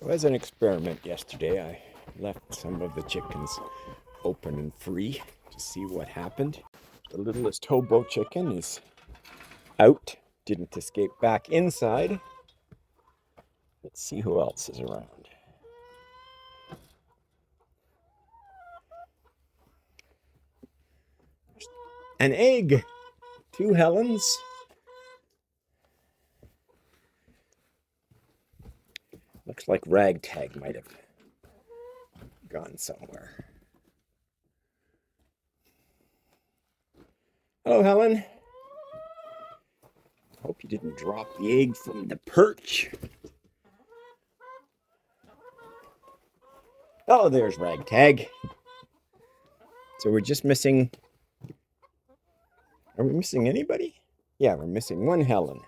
So as an experiment yesterday, I left some of the chickens open and free to see what happened. The littlest hobo chicken is out, didn't escape back inside. Let's see who else is around. An egg! 2 Helens. Looks like Ragtag might have gone somewhere. Hello, Helen. Hope you didn't drop the egg from the perch. Oh, there's Ragtag. So we're just missing... Are we missing anybody? Yeah, we're missing 1 Helen.